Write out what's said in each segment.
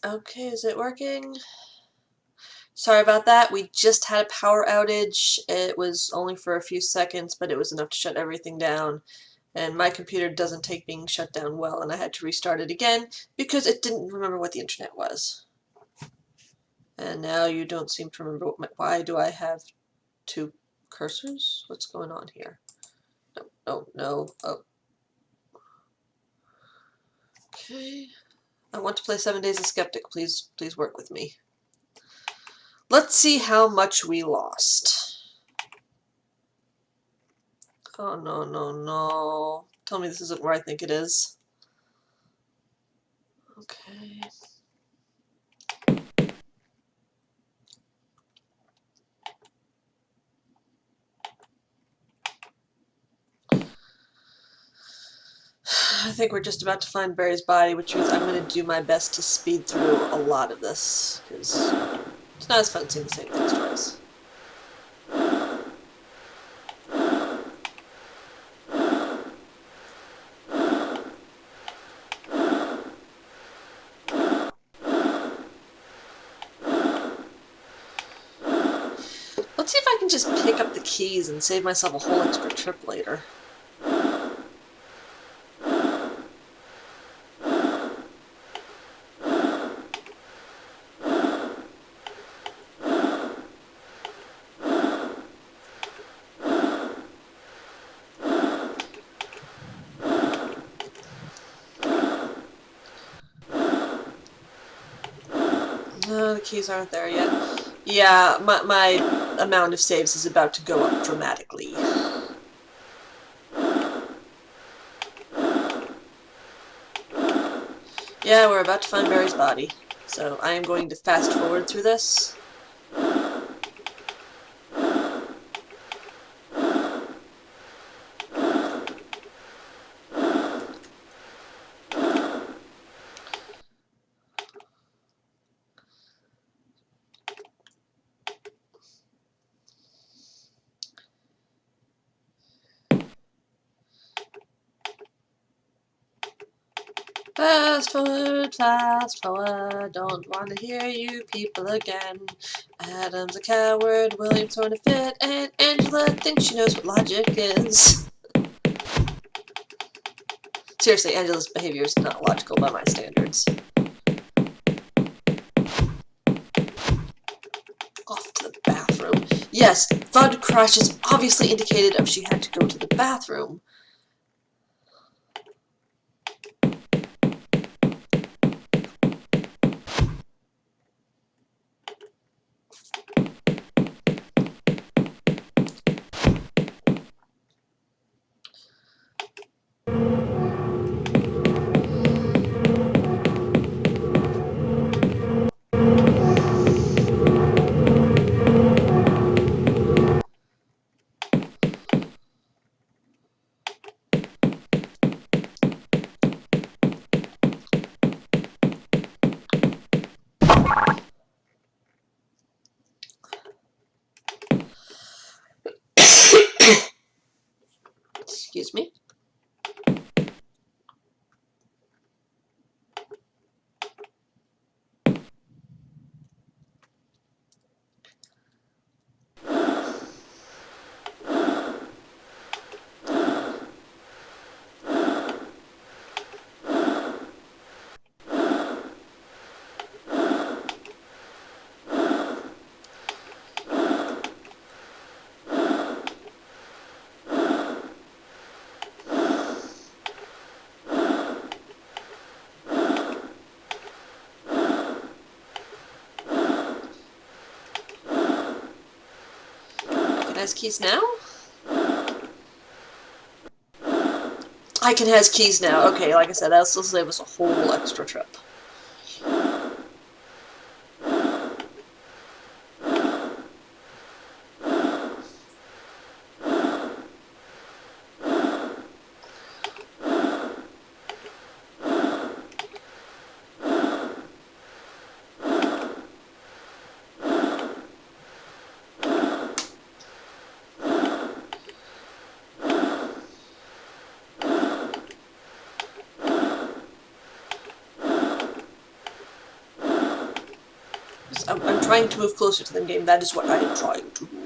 Okay, is it working? Sorry about that. We just had a power outage. It was only for a few seconds, but it was enough to shut everything down. And my computer doesn't take being shut down well, and I had to restart it again because it didn't remember what the internet was. And now you don't seem to remember why do I have two cursors? What's going on here? No, no, no. Oh. Okay. I want to play 7 Days of Skeptic. Please work with me. Let's see how much we lost. Oh, no, no, no. Tell me this isn't where I think it is. Okay. I think we're just about to find Barry's body, which means I'm going to do my best to speed through a lot of this, because it's not as fun seeing the same things twice. Let's see if I can just pick up the keys and save myself a whole extra trip later. No, the keys aren't there yet. Yeah, my amount of saves is about to go up dramatically. Yeah, we're about to find Barry's body, so I am going to fast forward through this. Fast forward, don't want to hear you people again. Adam's a coward, William's throwing a fit, and Angela thinks she knows what logic is. Seriously, Angela's behavior is not logical by my standards. Off to the bathroom. Yes, thud crashes obviously indicated she had to go to the bathroom. Excuse me. Has keys now? I can has keys now. Okay, like I said, that'll still save us a whole extra trip. Yes, I'm trying to move closer to them, game. That is what I am trying to do.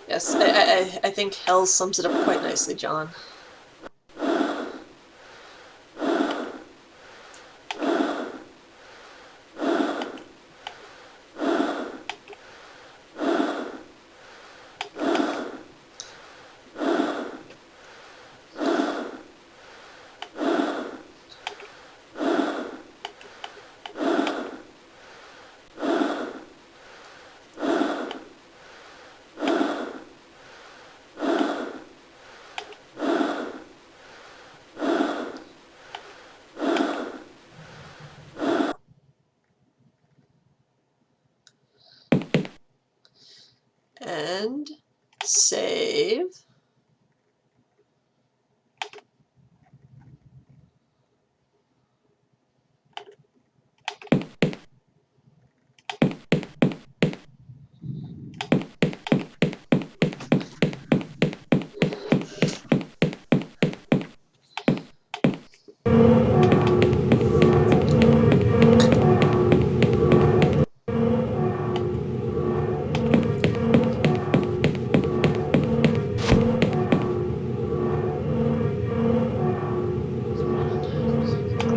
Yes, I think hell sums it up quite nicely, John. And save.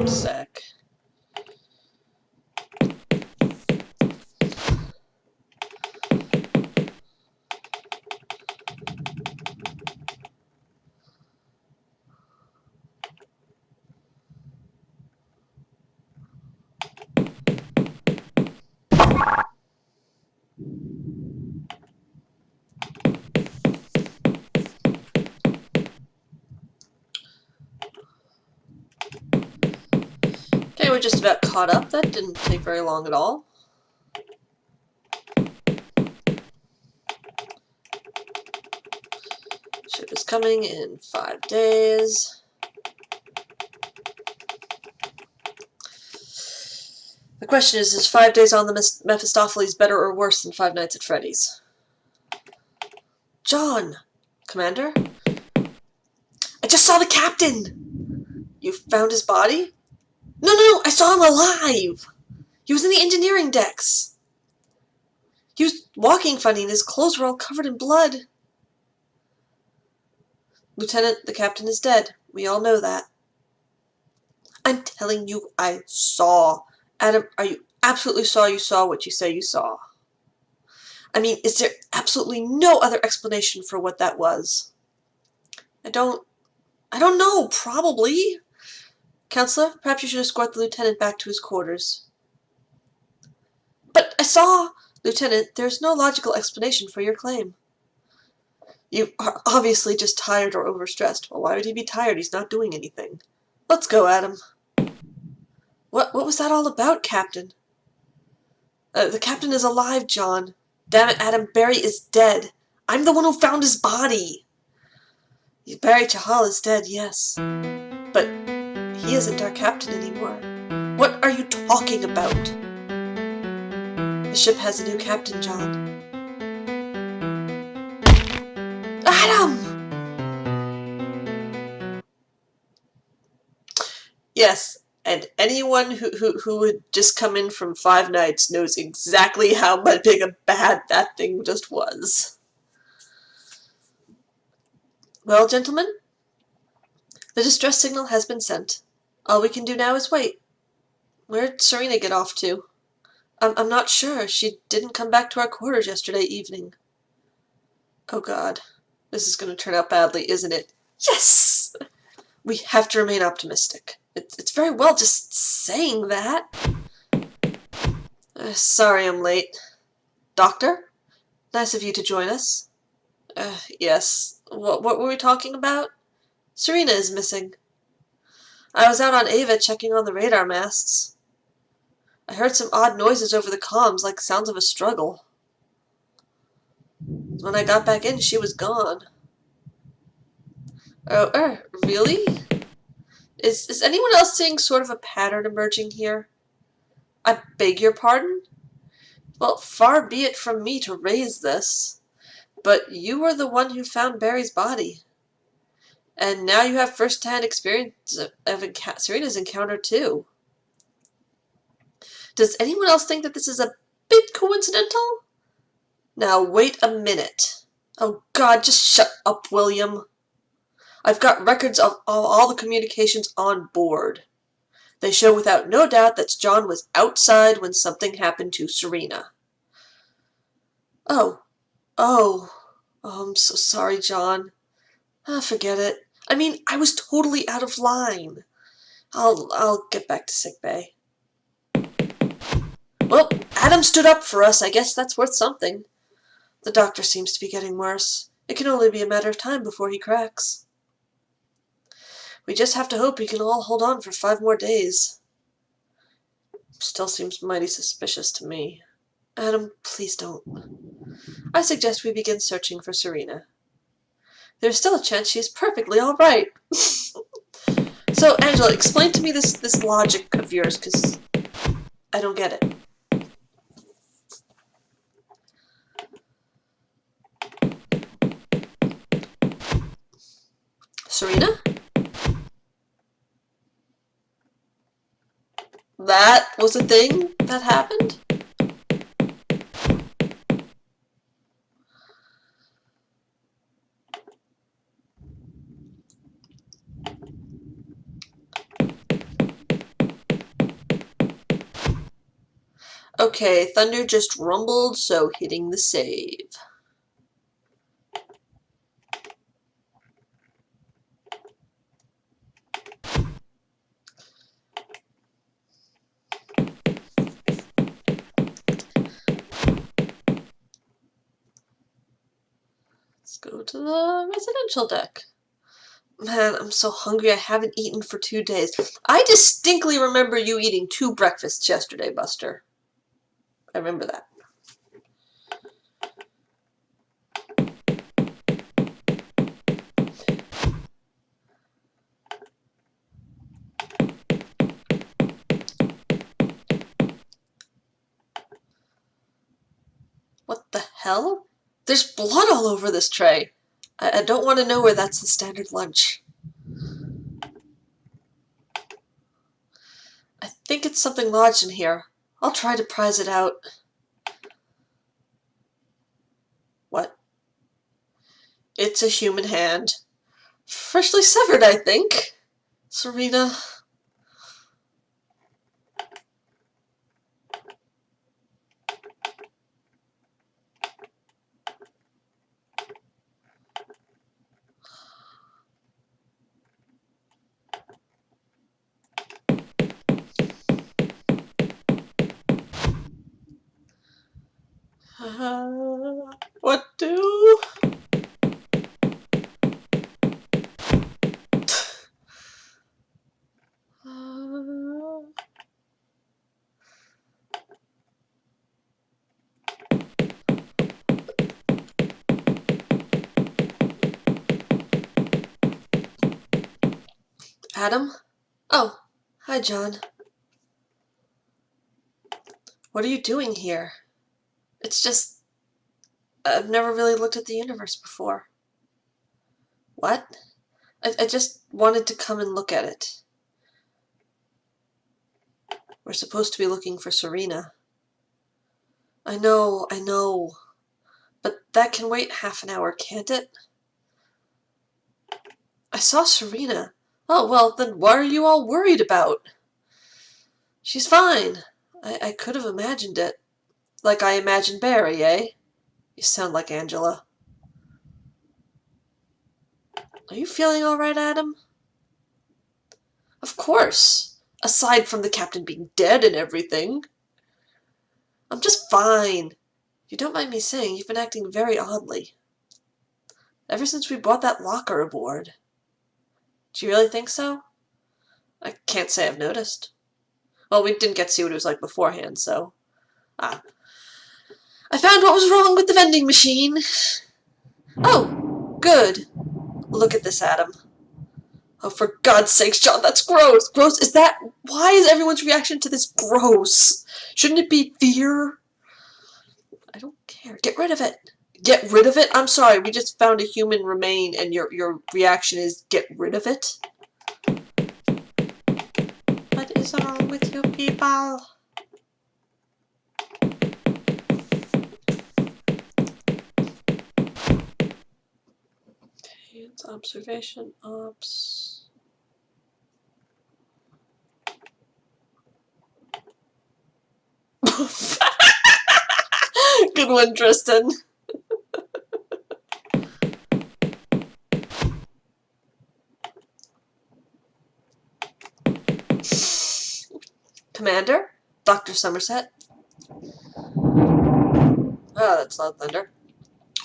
Sec. Okay, we're just about caught up. That didn't take very long at all. Ship is coming in 5 days. The question is 5 days on the Mephistopheles better or worse than 5 Nights at Freddy's? John! Commander? I just saw the captain! You found his body? No, I saw him alive! He was in the engineering decks! He was walking funny and his clothes were all covered in blood. Lieutenant, the captain is dead. We all know that. I'm telling you, I saw. Adam, are you absolutely sure you saw what you say you saw? I mean, is there absolutely no other explanation for what that was? I don't know, probably. Counselor, perhaps you should escort the lieutenant back to his quarters. But I saw... Lieutenant, there's no logical explanation for your claim. You are obviously just tired or overstressed. Well, why would he be tired? He's not doing anything. Let's go, Adam. What was that all about, Captain? The captain is alive, John. Damn it, Adam, Barry is dead. I'm the one who found his body. Barry Chahal is dead, yes. But he isn't our captain anymore. What are you talking about? The ship has a new captain, John. Adam! Yes, and anyone who would just come in from 5 Nights knows exactly how big a bad that thing just was. Well, gentlemen, the distress signal has been sent. All we can do now is wait. Where'd Serena get off to? I'm not sure. She didn't come back to our quarters yesterday evening. Oh God. This is going to turn out badly, isn't it? Yes! We have to remain optimistic. It's very well just saying that. Sorry I'm late. Doctor? Nice of you to join us. Yes. What were we talking about? Serena is missing. I was out on Ava checking on the radar masts. I heard some odd noises over the comms, like sounds of a struggle. When I got back in, she was gone. Oh, really? Is anyone else seeing sort of a pattern emerging here? I beg your pardon? Well, far be it from me to raise this, but you were the one who found Barry's body. And now you have first-hand experience of Serena's encounter, too. Does anyone else think that this is a bit coincidental? Now, wait a minute. Oh, God, just shut up, William. I've got records of all the communications on board. They show without no doubt that John was outside when something happened to Serena. Oh, oh, I'm so sorry, John. Forget it. I mean, I was totally out of line. I'll get back to sickbay. Well, Adam stood up for us. I guess that's worth something. The doctor seems to be getting worse. It can only be a matter of time before he cracks. We just have to hope we can all hold on for 5 more days. Still seems mighty suspicious to me. Adam, please don't. I suggest we begin searching for Serena. There's still a chance she's perfectly all right. So, Angela, explain to me this logic of yours, because I don't get it. Serena? That was a thing that happened? Okay, thunder just rumbled, so hitting the save. Let's go to the residential deck. Man, I'm so hungry. I haven't eaten for 2 days. I distinctly remember you eating 2 breakfasts yesterday, Buster. I remember that. What the hell? There's blood all over this tray. I don't want to know where that's the standard lunch. I think it's something lodged in here. I'll try to prise it out. What? It's a human hand. Freshly severed, I think. Serena. What do? Adam? Oh, hi, John. What are you doing here? It's just, I've never really looked at the universe before. What? I just wanted to come and look at it. We're supposed to be looking for Serena. I know. But that can wait half an hour, can't it? I saw Serena. Oh, well, then what are you all worried about? She's fine. I could have imagined it. Like I imagined Barry, eh? You sound like Angela. Are you feeling all right, Adam? Of course. Aside from the captain being dead and everything. I'm just fine. If you don't mind me saying, you've been acting very oddly. Ever since we brought that locker aboard. Do you really think so? I can't say I've noticed. Well, we didn't get to see what it was like beforehand, so... Ah. I found what was wrong with the vending machine. Oh, good. Look at this, Adam. Oh, for God's sakes, John, that's gross. Gross, is that... Why is everyone's reaction to this gross? Shouldn't it be fear? I don't care. Get rid of it. Get rid of it? I'm sorry, we just found a human remain and your reaction is get rid of it? What is wrong with you people? It's observation, ops. Good one, Tristan. Commander? Dr. Somerset? Oh, that's loud thunder.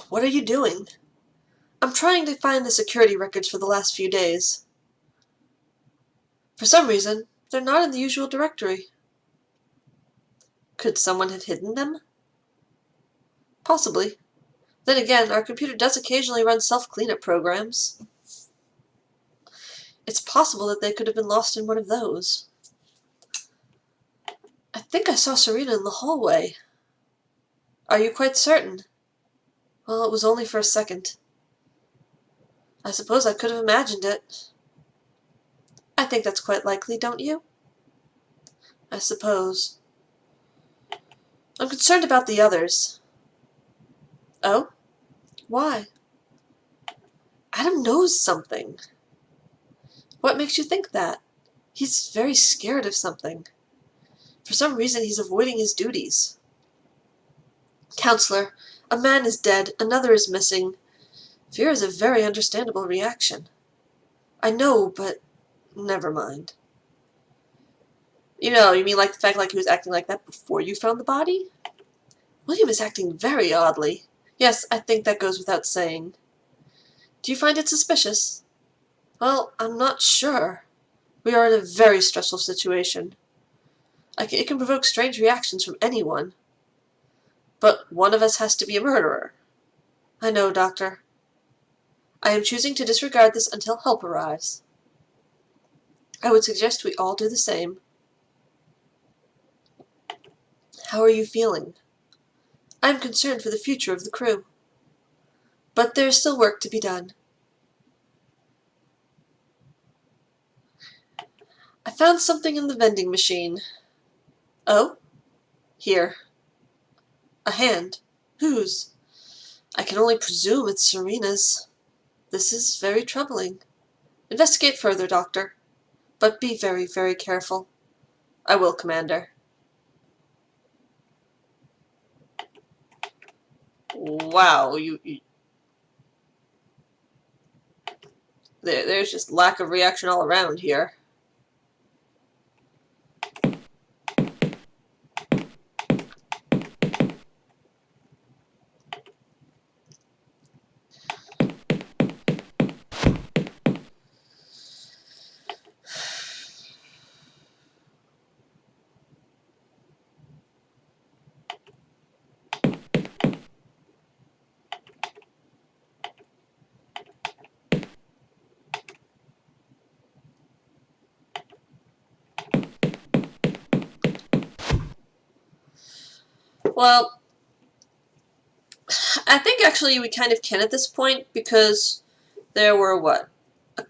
What are you doing? I'm trying to find the security records for the last few days. For some reason, they're not in the usual directory. Could someone have hidden them? Possibly. Then again, our computer does occasionally run self-cleanup programs. It's possible that they could have been lost in one of those. I think I saw Serena in the hallway. Are you quite certain? Well, it was only for a second. I suppose I could have imagined it. I think that's quite likely, don't you? I suppose. I'm concerned about the others. Oh? Why? Adam knows something. What makes you think that? He's very scared of something. For some reason, he's avoiding his duties. Counselor, a man is dead, another is missing. Fear is a very understandable reaction. I know, but never mind. You mean like the fact like he was acting like that before you found the body? William is acting very oddly. Yes, I think that goes without saying. Do you find it suspicious? Well, I'm not sure. We are in a very stressful situation. It can provoke strange reactions from anyone. But one of us has to be a murderer. I know, Doctor. I am choosing to disregard this until help arrives. I would suggest we all do the same. How are you feeling? I am concerned for the future of the crew. But there is still work to be done. I found something in the vending machine. Oh? Here. A hand. Whose? I can only presume it's Serena's. This is very troubling. Investigate further, Doctor. But be very, very careful. I will, Commander. Wow, there's just lack of reaction all around here. Well, I think actually we kind of can at this point because there were what?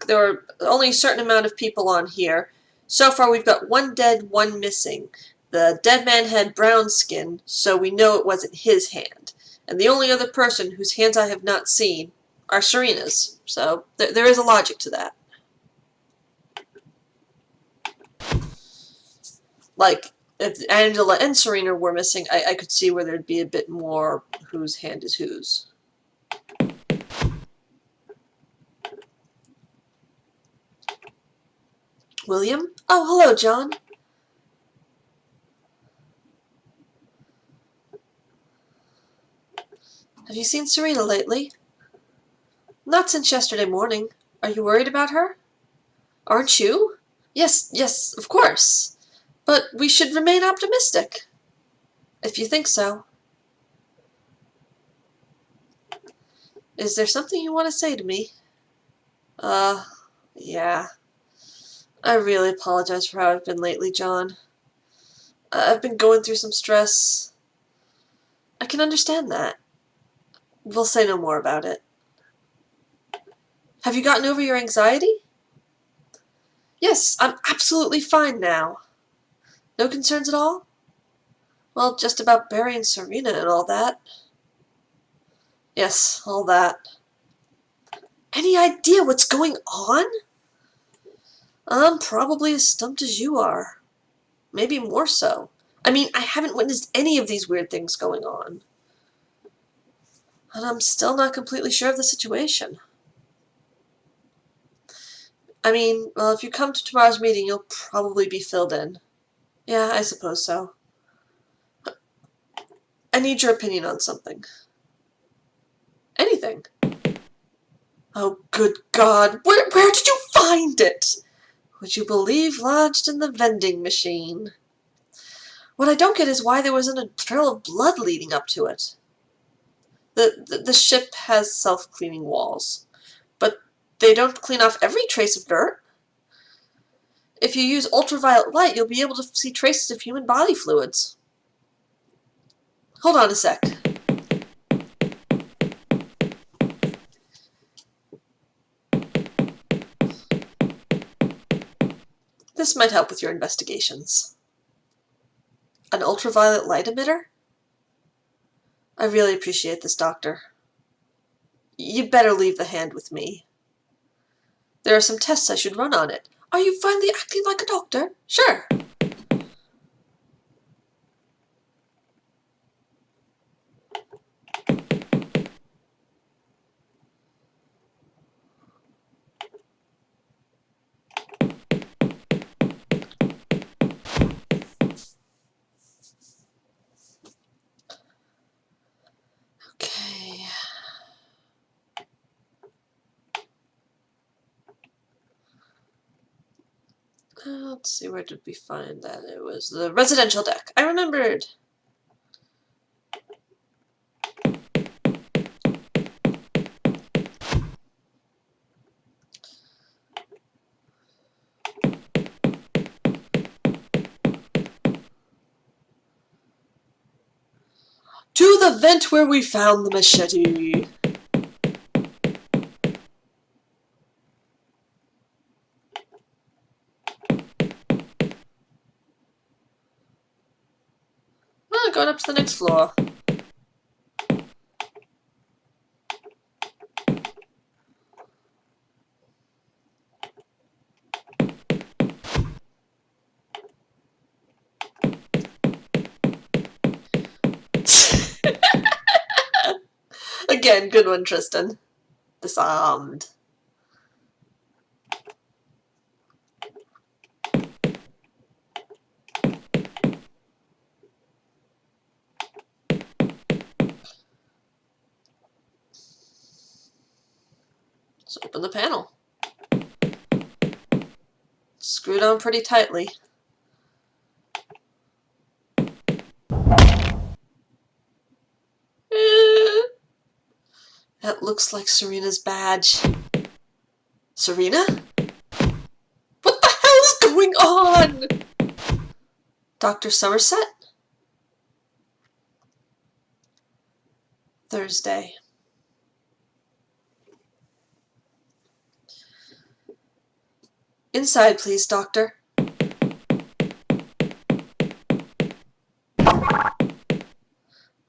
There were only a certain amount of people on here. So far we've got one dead, one missing. The dead man had brown skin, so we know it wasn't his hand. And the only other person whose hands I have not seen are Serena's. So there is a logic to that. Like, if Angela and Serena were missing, I could see where there'd be a bit more whose hand is whose. William? Oh, hello, John. Have you seen Serena lately? Not since yesterday morning. Are you worried about her? Aren't you? Yes, of course. But we should remain optimistic. If you think so. Is there something you want to say to me? Yeah. I really apologize for how I've been lately, John. I've been going through some stress. I can understand that. We'll say no more about it. Have you gotten over your anxiety? Yes, I'm absolutely fine now. No concerns at all? Well, just about burying Serena and all that. Yes, all that. Any idea what's going on? I'm probably as stumped as you are. Maybe more so. I mean, I haven't witnessed any of these weird things going on. And I'm still not completely sure of the situation. I mean, well, if you come to tomorrow's meeting, you'll probably be filled in. Yeah, I suppose so. I need your opinion on something. Anything. Oh, good God! Where did you find it? Would you believe lodged in the vending machine? What I don't get is why there wasn't a trail of blood leading up to it. The ship has self-cleaning walls, but they don't clean off every trace of dirt. If you use ultraviolet light, you'll be able to see traces of human body fluids. Hold on a sec. This might help with your investigations. An ultraviolet light emitter? I really appreciate this, Doctor. You'd better leave the hand with me. There are some tests I should run on it. Are you finally acting like a doctor? Sure. Okay. Let's see, where did we find that? It was the residential deck. I remembered. To the vent where we found the machete. Well, going up to the next floor. Again, good one, Tristan. Disarmed. Let's open the panel. Screwed on pretty tightly. That looks like Serena's badge. Serena? What the hell is going on? Dr. Somerset? Thursday. Inside, please, Doctor.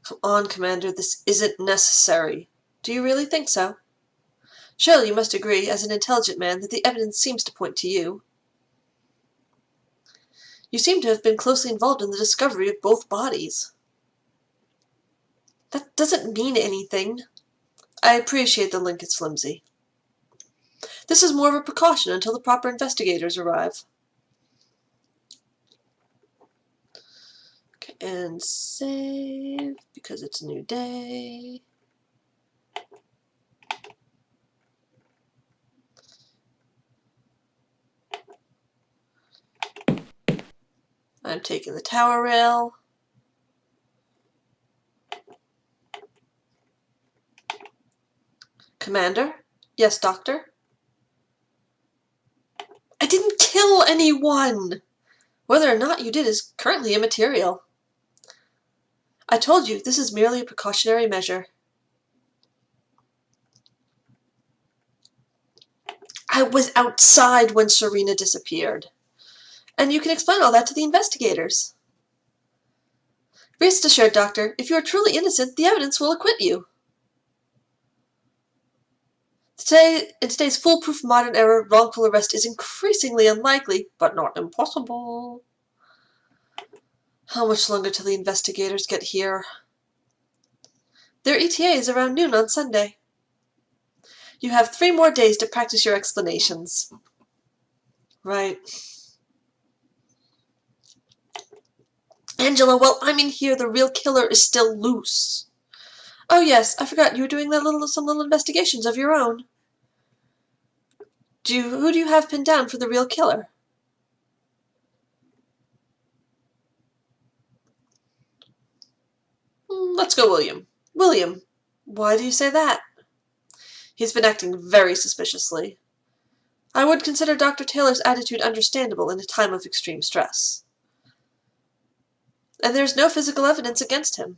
Come on, Commander, this isn't necessary. Do you really think so? Surely you must agree, as an intelligent man, that the evidence seems to point to you. You seem to have been closely involved in the discovery of both bodies. That doesn't mean anything. I appreciate the link is flimsy. This is more of a precaution until the proper investigators arrive. Okay, and save, because it's a new day. I'm taking the tower rail. Commander? Yes, Doctor? I didn't kill anyone! Whether or not you did is currently immaterial. I told you, this is merely a precautionary measure. I was outside when Serena disappeared. And you can explain all that to the investigators. Rest assured, Doctor, if you are truly innocent, the evidence will acquit you. In today's foolproof modern era, wrongful arrest is increasingly unlikely, but not impossible. How much longer till the investigators get here? Their ETA is around noon on Sunday. You have 3 more days to practice your explanations. Right. Angela, while I'm in here, the real killer is still loose. Oh yes, I forgot you were doing some little investigations of your own. Who do you have pinned down for the real killer? Let's go William. William. Why do you say that? He's been acting very suspiciously. I would consider Dr. Taylor's attitude understandable in a time of extreme stress. And there's no physical evidence against him.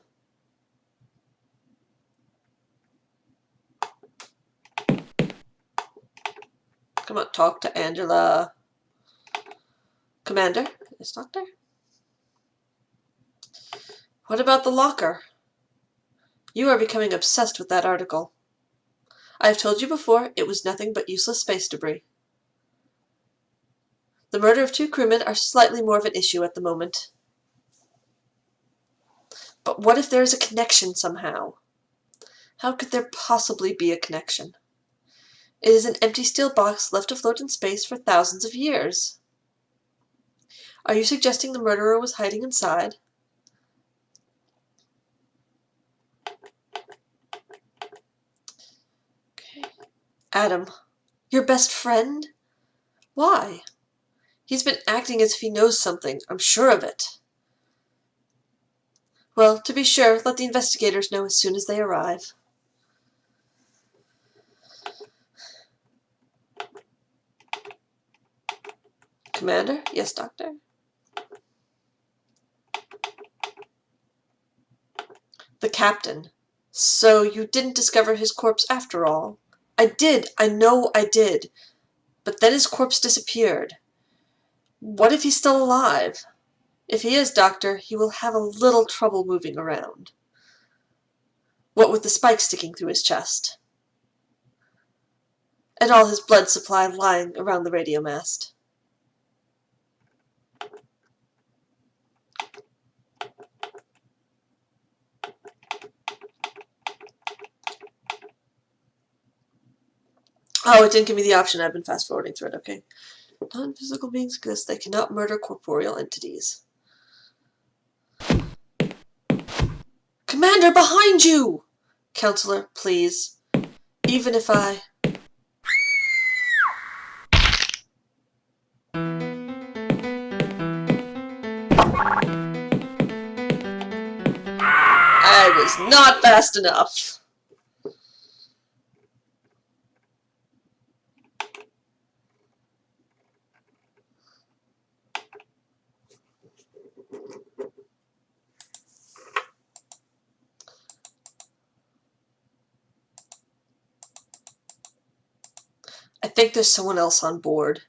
Come on, talk to Angela. Commander? Yes, Doctor? What about the locker? You are becoming obsessed with that article. I have told you before, it was nothing but useless space debris. The murder of 2 crewmen are slightly more of an issue at the moment. But what if there is a connection somehow? How could there possibly be a connection? It is an empty steel box left afloat in space for thousands of years. Are you suggesting the murderer was hiding inside? Okay. Adam, your best friend? Why? He's been acting as if he knows something. I'm sure of it. Well, to be sure, let the investigators know as soon as they arrive. Commander? Yes, Doctor? The captain. So you didn't discover his corpse after all? I did. I know I did. But then his corpse disappeared. What if he's still alive? If he is, Doctor, he will have a little trouble moving around. What with the spike sticking through his chest. And all his blood supply lying around the radio mast. Oh, it didn't give me the option. I've been fast-forwarding through it. Okay. Non-physical beings exist. They cannot murder corporeal entities. Commander, behind you! Counselor, please. Even if I... I was not fast enough. I think there's someone else on board.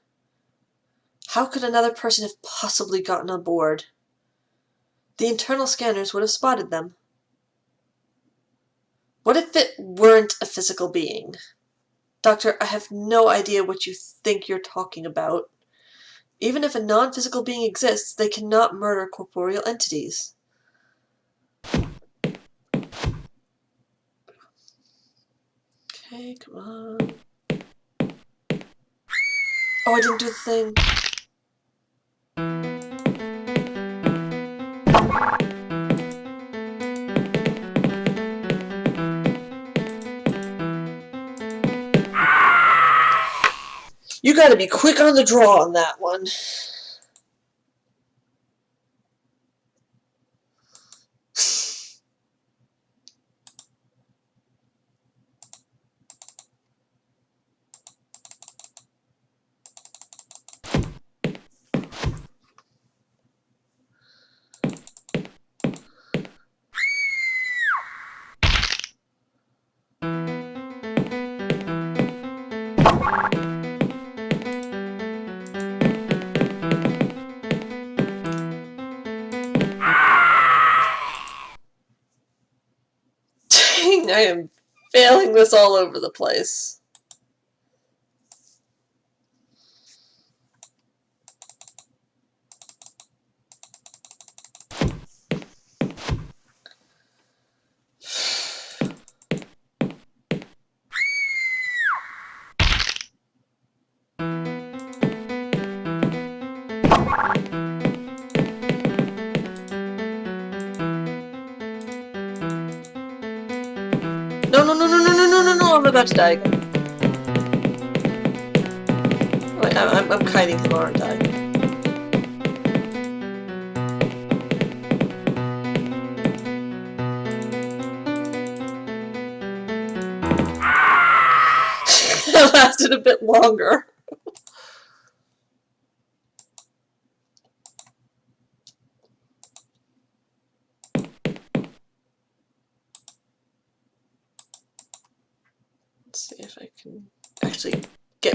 How could another person have possibly gotten on board? The internal scanners would have spotted them. What if it weren't a physical being? Doctor, I have no idea what you think you're talking about. Even if a non-physical being exists, they cannot murder corporeal entities. Okay, come on. Oh, I didn't do the thing. You gotta be quick on the draw on that one. failing. I am failing this all over the place. No, no, no, no, no, no, no, no, no, I'm about to die again. Wait, I'm kiting him, aren't I? That lasted a bit longer. Let's see if I can actually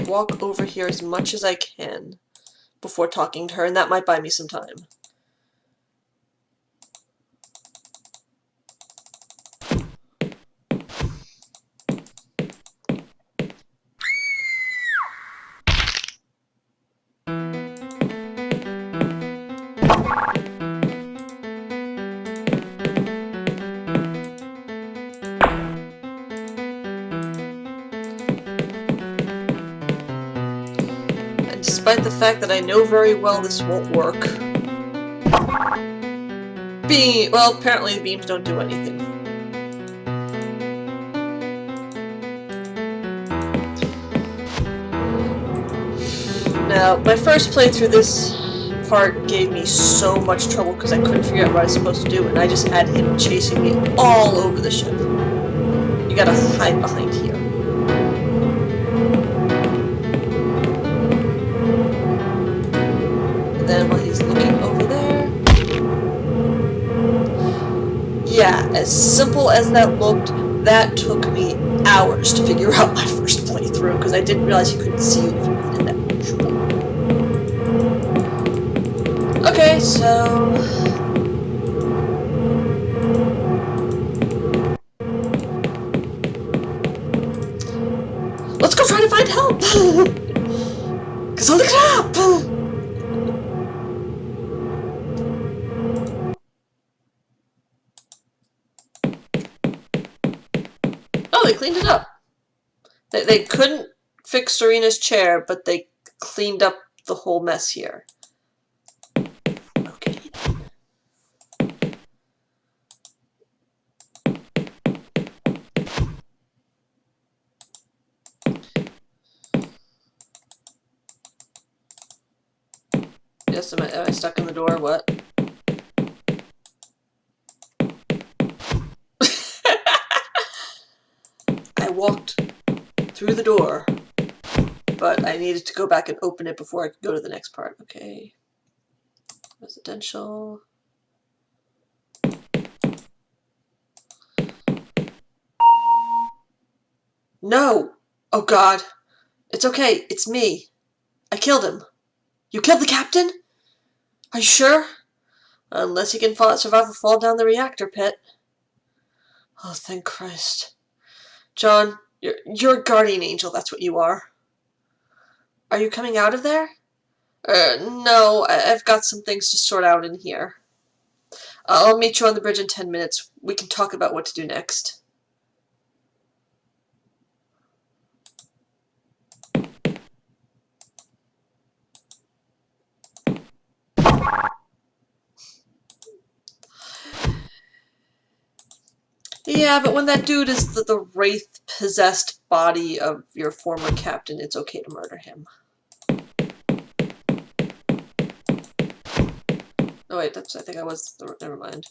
walk over here as much as I can before talking to her, and that might buy me some time. Despite the fact that I know very well this won't work. Well, apparently the beams don't do anything. Now, my first playthrough this part gave me so much trouble because I couldn't figure out what I was supposed to do, and I just had him chasing me all over the ship. You gotta hide behind here. And then while he's looking over there... Yeah, as simple as that looked, that took me hours to figure out my first playthrough, because I didn't realize you couldn't see it if you needed that much. Okay, so... let's go try to find help! Cause holy crap! Oh, they cleaned it up. They couldn't fix Serena's chair, but they cleaned up the whole mess here. Okay. Yes, am I stuck in the door? What? I walked through the door, but I needed to go back and open it before I could go to the next part. Okay. Residential. No! Oh god. It's okay. It's me. I killed him. You killed the captain? Are you sure? Unless he can survive a fall down the reactor pit. Oh, thank Christ. John, you're a guardian angel, that's what you are. Are you coming out of there? No, I've got some things to sort out in here. I'll meet you on the bridge in 10 minutes. We can talk about what to do next. Yeah, but when that dude is the wraith-possessed body of your former captain, it's okay to murder him. Oh wait, I think I was... never mind.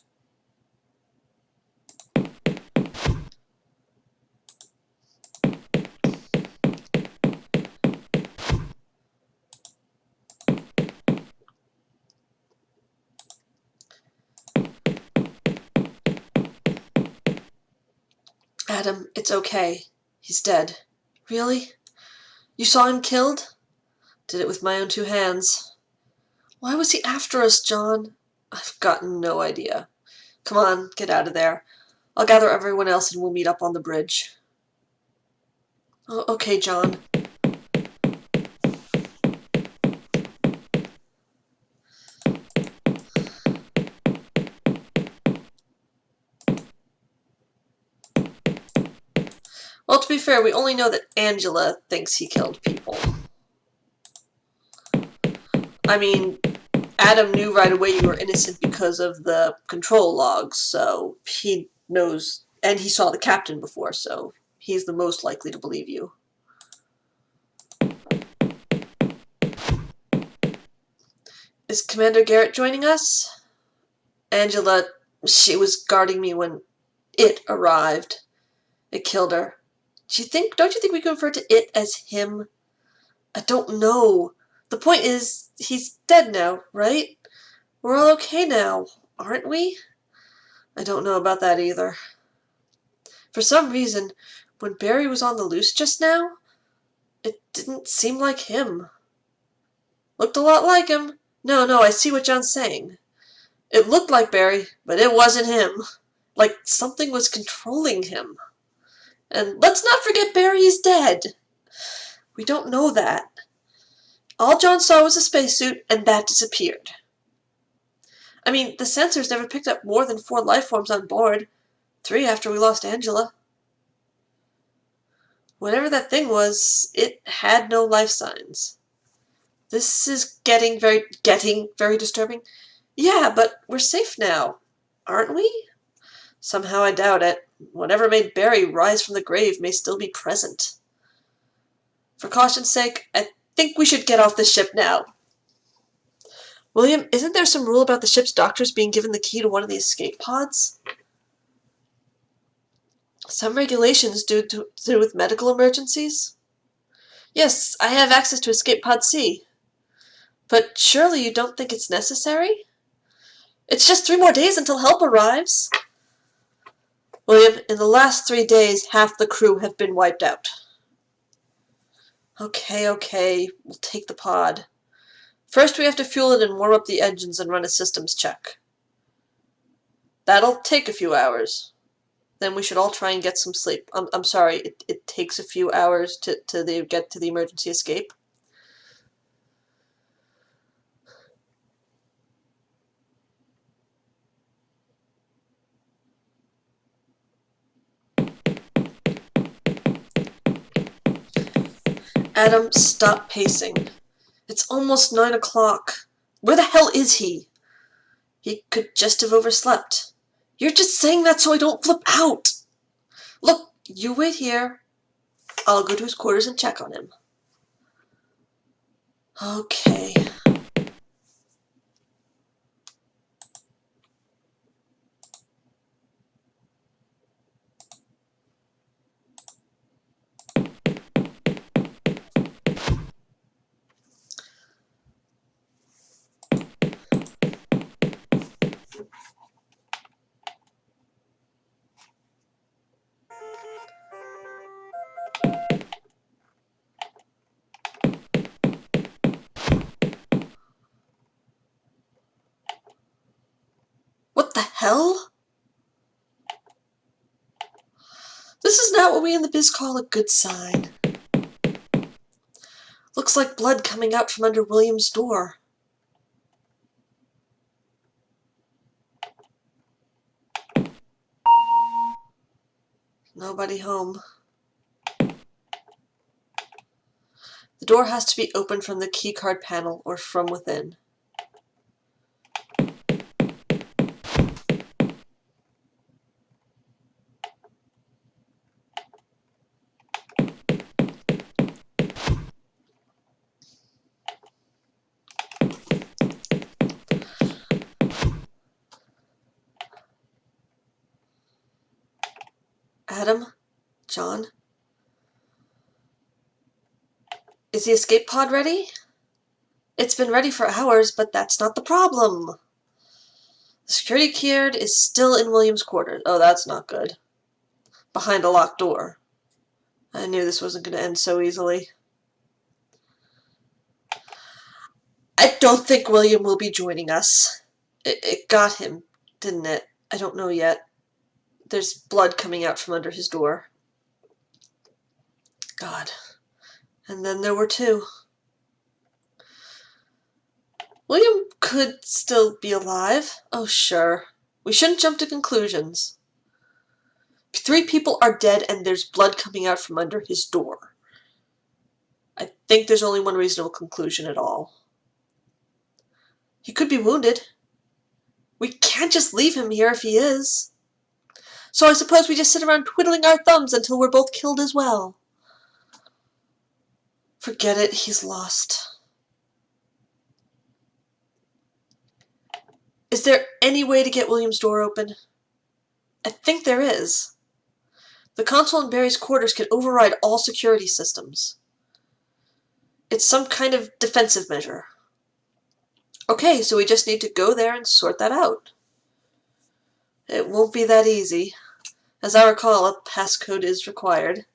Adam, it's okay. He's dead. Really? You saw him killed? Did it with my own 2 hands. Why was he after us, John? I've got no idea. Come on, get out of there. I'll gather everyone else and we'll meet up on the bridge. Oh, okay, John. Well, to be fair, we only know that Angela thinks he killed people. I mean, Adam knew right away you were innocent because of the control logs, so he knows, and he saw the captain before, so he's the most likely to believe you. Is Commander Garrett joining us? Angela, she was guarding me when it arrived. It killed her. Don't you think we can refer to it as him? I don't know. The point is, he's dead now, right? We're all okay now, aren't we? I don't know about that either. For some reason, when Barry was on the loose just now, it didn't seem like him. Looked a lot like him. No, I see what John's saying. It looked like Barry, but it wasn't him. Like something was controlling him. And let's not forget Barry is dead. We don't know that. All John saw was a spacesuit, and that disappeared. I mean, the sensors never picked up more than 4 life forms on board. 3 after we lost Angela. Whatever that thing was, it had no life signs. This is getting very disturbing. Yeah, but we're safe now, aren't we? Somehow I doubt it. Whatever made Barry rise from the grave may still be present. For caution's sake, I think we should get off the ship now. William, isn't there some rule about the ship's doctors being given the key to one of the escape pods? Some regulations do with medical emergencies? Yes, I have access to Escape Pod C. But surely you don't think it's necessary? It's just 3 more days until help arrives. William, in the last 3 days, half the crew have been wiped out. Okay, we'll take the pod. First we have to fuel it and warm up the engines and run a systems check. That'll take a few hours. Then we should all try and get some sleep. I'm sorry, it takes a few hours to get to the emergency escape. Adam, stop pacing. It's almost 9 o'clock. Where the hell is he? He could just have overslept. You're just saying that so I don't flip out. Look, you wait here. I'll go to his quarters and check on him. Okay. What the hell? This is not what we in the biz call a good sign. Looks like blood coming out from under William's door. Nobody home. The door has to be opened from the keycard panel or from within. Adam? John? Is the escape pod ready? It's been ready for hours, but that's not the problem. The security card is still in William's quarters. Oh, that's not good. Behind a locked door. I knew this wasn't going to end so easily. I don't think William will be joining us. It got him, didn't it? I don't know yet. There's blood coming out from under his door. God. And then there were two. William could still be alive. Oh, sure. We shouldn't jump to conclusions. 3 people are dead and there's blood coming out from under his door. I think there's only one reasonable conclusion at all. He could be wounded. We can't just leave him here if he is. So I suppose we just sit around twiddling our thumbs until we're both killed as well. Forget it, he's lost. Is there any way to get William's door open? I think there is. The console in Barry's quarters can override all security systems. It's some kind of defensive measure. Okay, so we just need to go there and sort that out. It won't be that easy. As I recall, a passcode is required.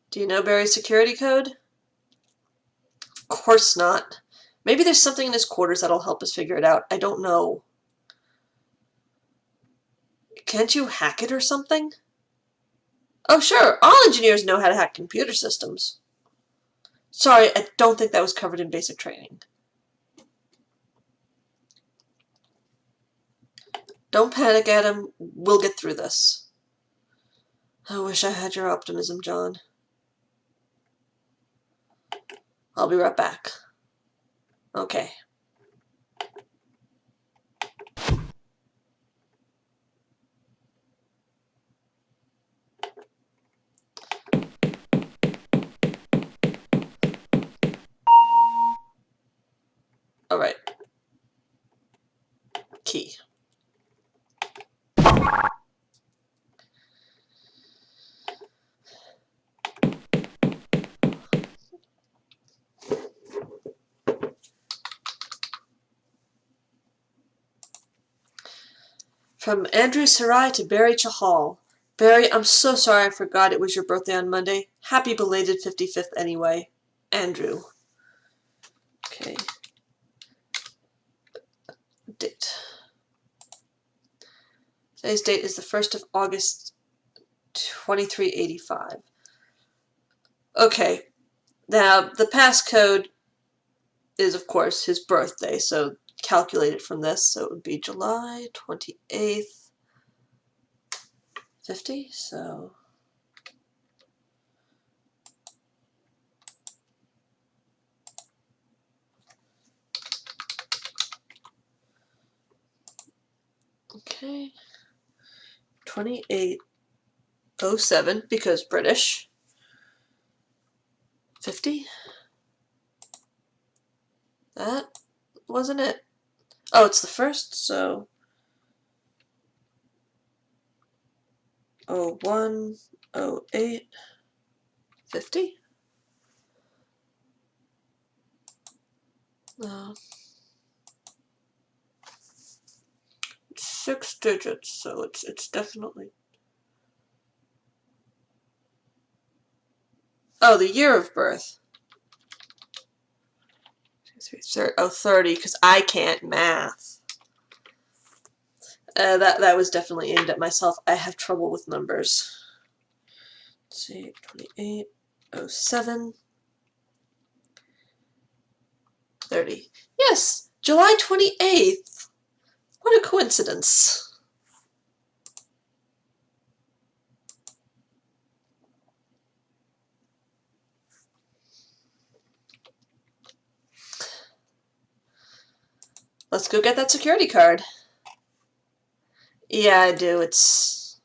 Do you know Barry's security code? Of course not. Maybe there's something in his quarters that'll help us figure it out. I don't know. Can't you hack it or something? Oh, sure. All engineers know how to hack computer systems. Sorry, I don't think that was covered in basic training. Don't panic, Adam. We'll get through this. I wish I had your optimism, John. I'll be right back. Okay. Alright. Key. From Andrew Sarai to Barry Chahal. Barry, I'm so sorry I forgot it was your birthday on Monday. Happy belated 55th anyway. Andrew. Okay. Date. Today's date is the 1st of August, 2385. Okay. Now, the passcode is, of course, his birthday, so calculate it from this. So it would be July 28th, 50, so... Okay. 2807, because British. 50. That wasn't it. Oh, it's the first, so 01, 08, 50. 6 digits, so it's definitely. Oh, the year of birth. 30, because I can't math. That was definitely aimed at myself. I have trouble with numbers. Let's see, 2807, 30. Yes, July 28th. What a coincidence. Let's go get that security card. Yeah, I do. It's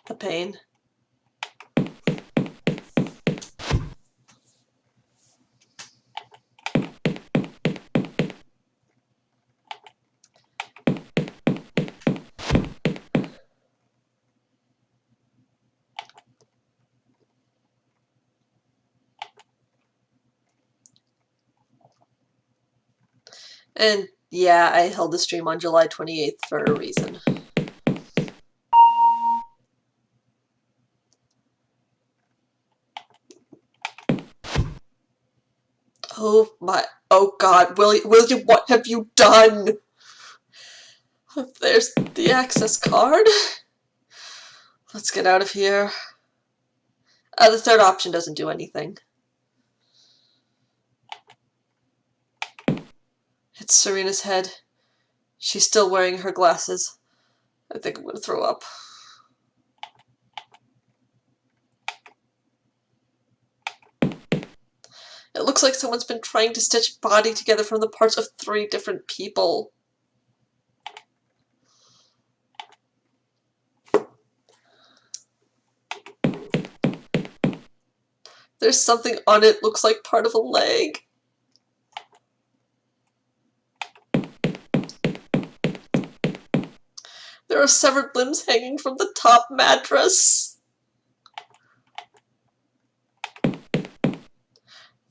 a pain. And yeah, I held the stream on July 28th for a reason. Oh God, William, what have you done? There's the access card. Let's get out of here. The third option doesn't do anything. It's Serena's head. She's still wearing her glasses. I think I'm gonna throw up. It looks like someone's been trying to stitch body together from the parts of 3 different people. There's something on it, looks like part of a leg. There are severed limbs hanging from the top mattress.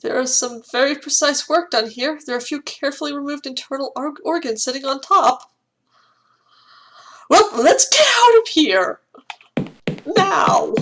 There is some very precise work done here. There are a few carefully removed internal organs sitting on top. Well, let's get out of here! Now!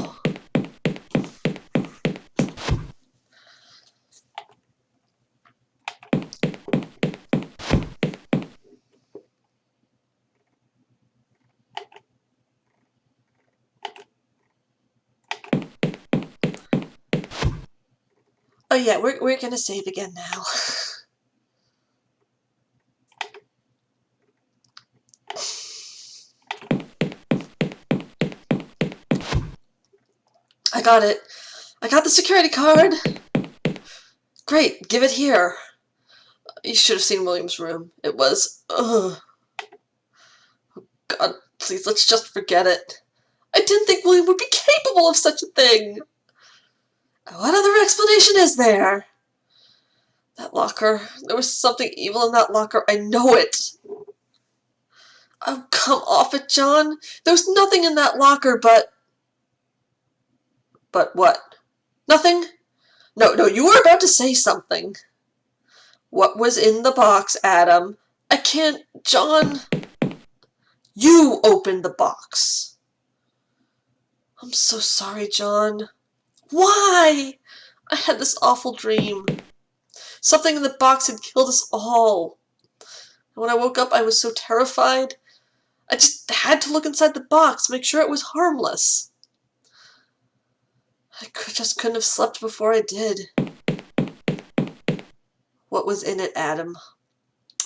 Oh yeah, we're gonna save again now. I got it. I got the security card. Great, give it here. You should have seen William's room. It was, ugh. Oh God, please, let's just forget it. I didn't think William would be capable of such a thing. What other explanation is there? That locker. There was something evil in that locker. I know it. Oh, come off it, John. There was nothing in that locker but... But what? Nothing? No, you were about to say something. What was in the box, Adam? I can't... John... You opened the box. I'm so sorry, John. Why? I had this awful dream. Something in the box had killed us all. And when I woke up, I was so terrified. I just had to look inside the box, make sure it was harmless. I just couldn't have slept before I did. What was in it, Adam?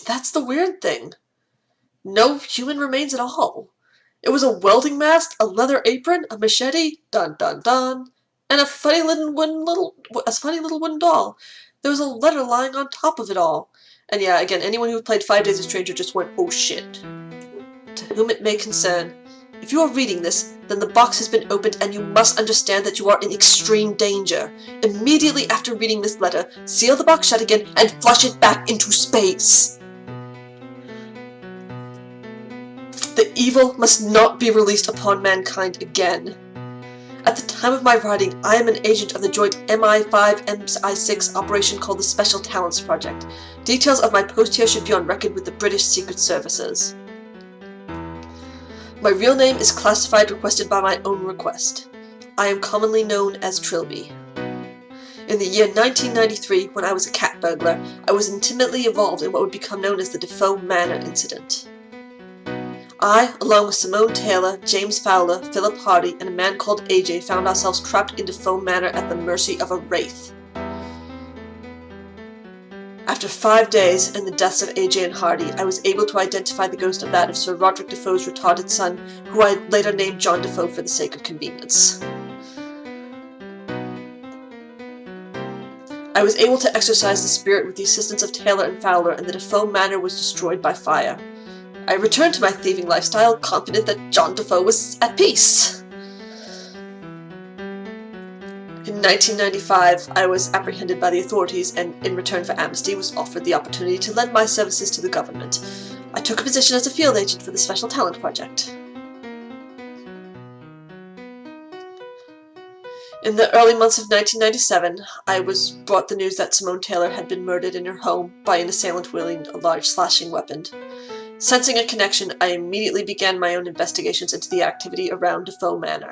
That's the weird thing. No human remains at all. It was a welding mask, a leather apron, a machete, dun dun dun, and a funny little wooden doll. There was a letter lying on top of it all. And yeah, again, anyone who played 5 Days a Stranger just went, oh shit. To whom it may concern, if you are reading this, then the box has been opened and you must understand that you are in extreme danger. Immediately after reading this letter, seal the box shut again and flush it back into space. The evil must not be released upon mankind again. At the time of my writing, I am an agent of the joint MI5-MI6 operation called the Special Talents Project. Details of my post here should be on record with the British Secret Services. My real name is classified requested by my own request. I am commonly known as Trilby. In the year 1993, when I was a cat burglar, I was intimately involved in what would become known as the Defoe Manor incident. I, along with Simone Taylor, James Fowler, Philip Hardy, and a man called AJ, found ourselves trapped in Defoe Manor at the mercy of a wraith. After 5 days and the deaths of AJ and Hardy, I was able to identify the ghost of that of Sir Roderick Defoe's retarded son, who I later named John Defoe for the sake of convenience. I was able to exorcise the spirit with the assistance of Taylor and Fowler, and the Defoe Manor was destroyed by fire. I returned to my thieving lifestyle, confident that John Defoe was at peace. In 1995, I was apprehended by the authorities and, in return for amnesty, was offered the opportunity to lend my services to the government. I took a position as a field agent for the Special Talent Project. In the early months of 1997, I was brought the news that Simone Taylor had been murdered in her home by an assailant wielding a large slashing weapon. Sensing a connection, I immediately began my own investigations into the activity around Defoe Manor.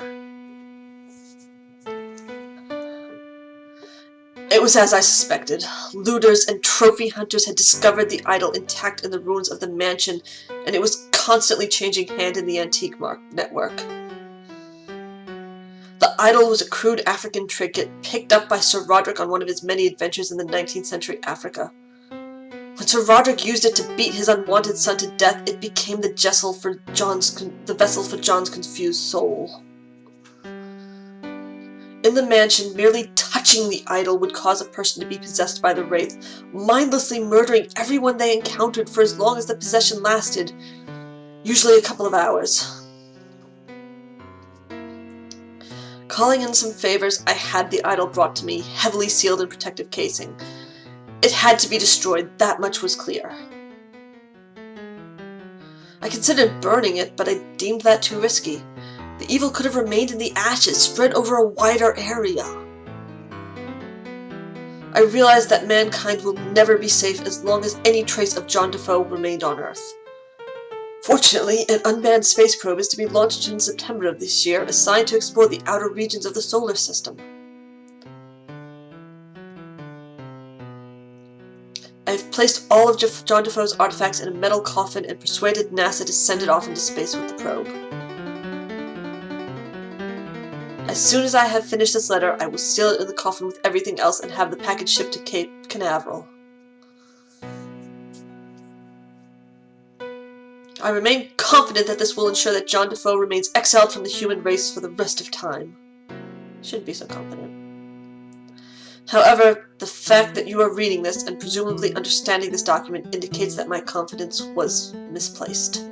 It was as I suspected. Looters and trophy hunters had discovered the idol intact in the ruins of the mansion, and it was constantly changing hand in the antique network. The idol was a crude African trinket picked up by Sir Roderick on one of his many adventures in the 19th century Africa. When Sir Roderick used it to beat his unwanted son to death, it became the vessel for John's confused soul. In the mansion, merely touching the idol would cause a person to be possessed by the wraith, mindlessly murdering everyone they encountered for as long as the possession lasted, usually a couple of hours. Calling in some favors, I had the idol brought to me, heavily sealed in protective casing. It had to be destroyed, that much was clear. I considered burning it, but I deemed that too risky. The evil could have remained in the ashes, spread over a wider area. I realized that mankind will never be safe as long as any trace of John Defoe remained on Earth. Fortunately, an unmanned space probe is to be launched in September of this year, assigned to explore the outer regions of the solar system. I have placed all of John Defoe's artifacts in a metal coffin and persuaded NASA to send it off into space with the probe. As soon as I have finished this letter, I will seal it in the coffin with everything else and have the package shipped to Cape Canaveral. I remain confident that this will ensure that John Defoe remains exiled from the human race for the rest of time. Shouldn't be so confident. However, the fact that you are reading this and presumably understanding this document indicates that my confidence was misplaced.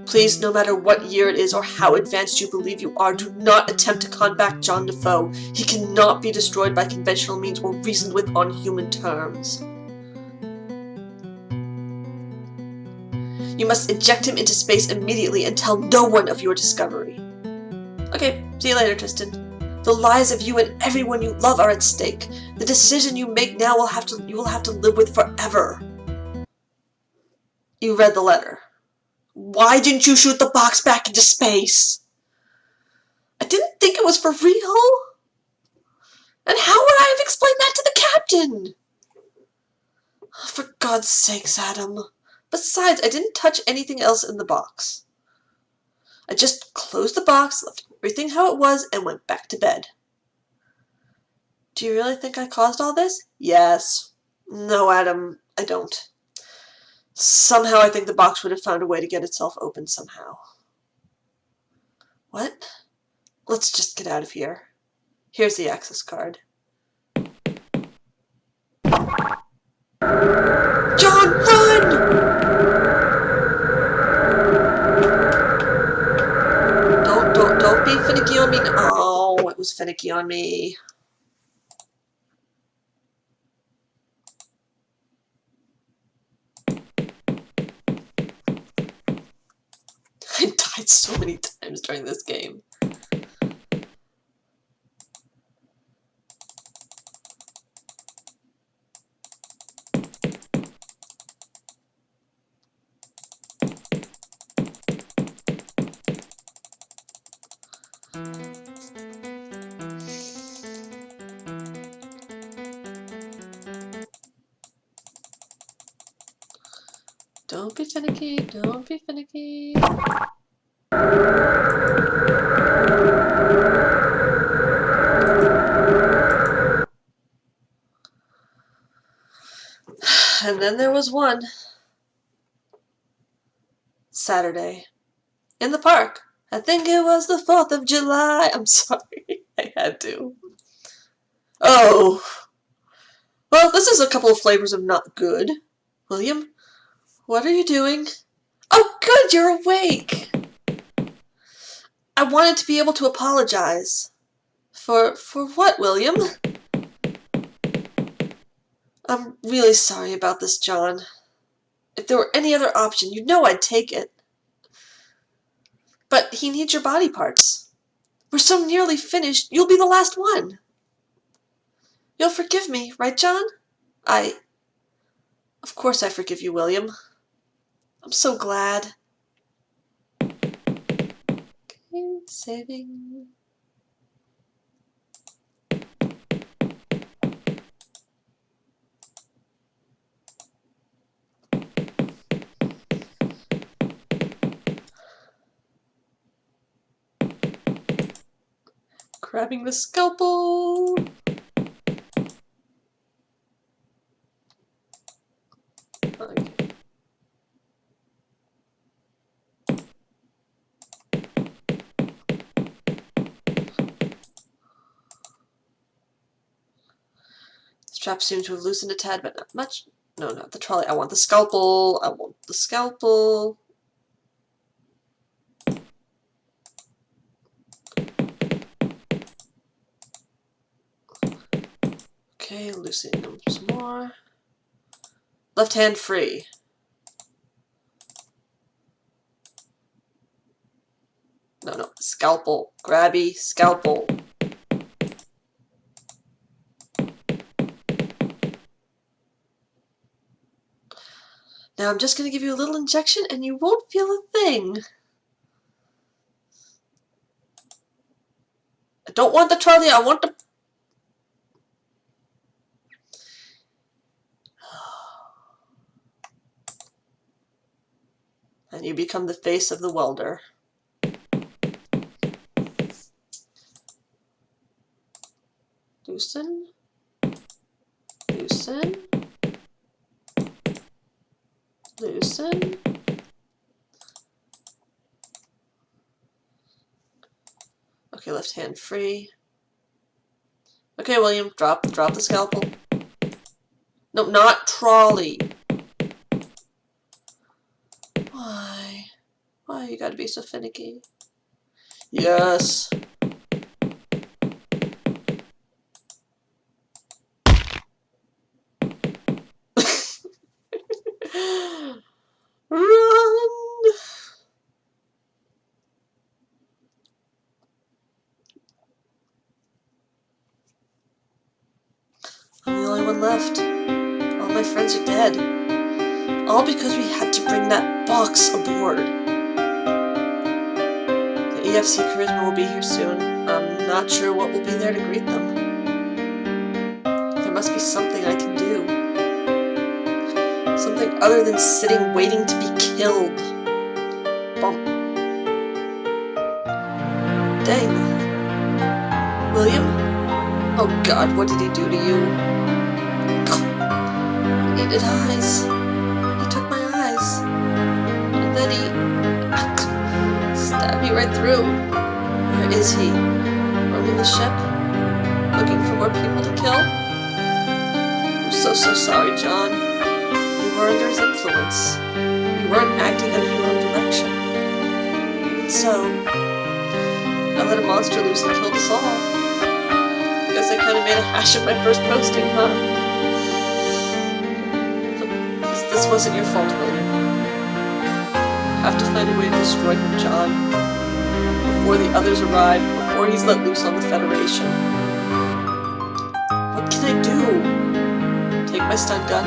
Please, no matter what year it is or how advanced you believe you are, do not attempt to combat John Defoe. He cannot be destroyed by conventional means or reasoned with on human terms. You must eject him into space immediately and tell no one of your discovery. Okay, see you later, Tristan. The lives of you and everyone you love are at stake. The decision you make now you will have to live with forever. You read the letter. Why didn't you shoot the box back into space? I didn't think it was for real. And how would I have explained that to the captain? For God's sakes, Adam. Besides, I didn't touch anything else in the box. I just closed the box, left everything how it was, and went back to bed. Do you really think I caused all this? Yes. No, Adam, I don't. Somehow I think the box would have found a way to get itself open somehow. What? Let's just get out of here. Here's the access card. John, run! Don't be finicky on me. Oh, it was finicky on me. I died so many times during this game. Don't be finicky, don't be finicky. And then there was one. Saturday. In the park. I think it was the 4th of July. I'm sorry. I had to. Oh. Well, this is a couple of flavors of not good. William, what are you doing? Oh, good, you're awake. I wanted to be able to apologize. For what, William? I'm really sorry about this, John. If there were any other option, you know I'd take it. But he needs your body parts. We're so nearly finished, you'll be the last one. You'll forgive me, right, John? Of course I forgive you, William. I'm so glad. Okay, saving. Grabbing the scalpel. Okay. Straps seem to have loosened a tad, but not much. No, not the trolley. I want the scalpel. I want the scalpel. Okay, loosening them some more. Left hand free. No, scalpel. Grabby, scalpel. Now I'm just going to give you a little injection and you won't feel a thing. I don't want the trolley, I want the... And you become the face of the welder. Loosen. Loosen. Loosen. Okay, left hand free. Okay, William, drop the scalpel. No, not trolley. Why? Why you gotta be so finicky? Yes. Run! I'm the only one left. All my friends are dead. All because we had to bring that box aboard. The EFC Charisma will be here soon. I'm not sure what will be there to greet them. There must be something I can do. Something other than sitting waiting to be killed. Bump. Dang. William? Oh God, what did he do to you? He needed eyes. He took my eyes. And then he stabbed me right through. Where is he? Roaming the ship? Looking for more people to kill? I'm so sorry, John. You were under his influence. You weren't acting under your own direction. And so, I let a monster loose and killed us all. Guess I kind of made a hash of my first posting, huh? This wasn't your fault, William. You have to find a way to destroy him, John. Before the others arrive, before he's let loose on the Federation. What can I do? Take my stun gun.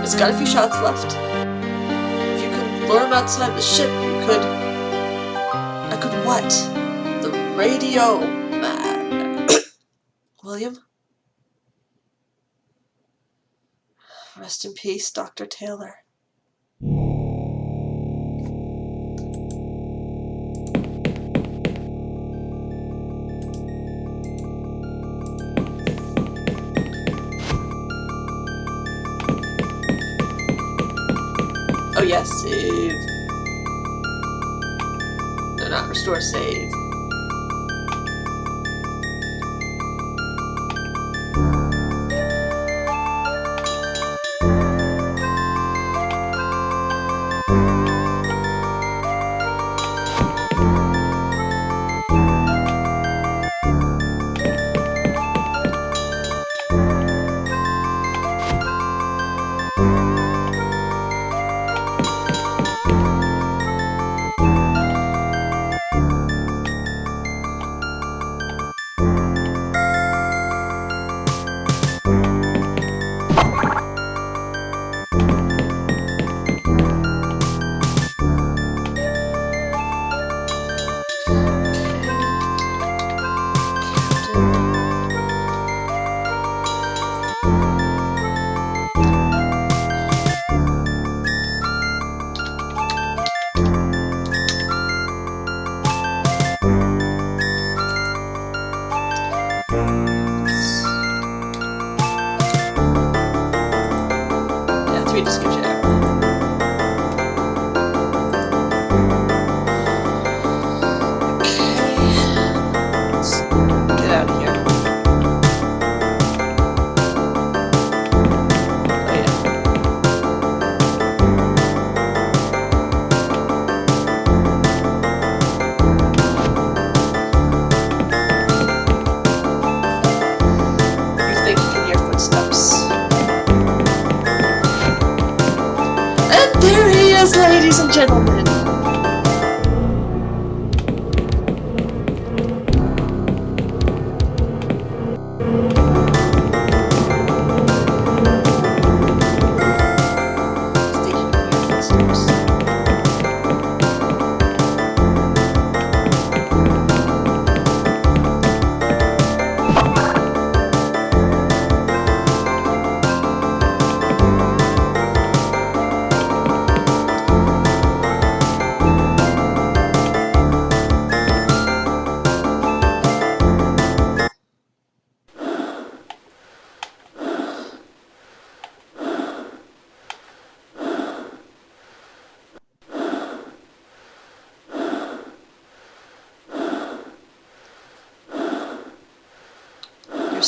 It's got a few shots left. If you could lure him outside the ship, you could... I could what? The radio. William? Rest in peace, Dr. Taylor. Oh yes, save. No, not restore, save.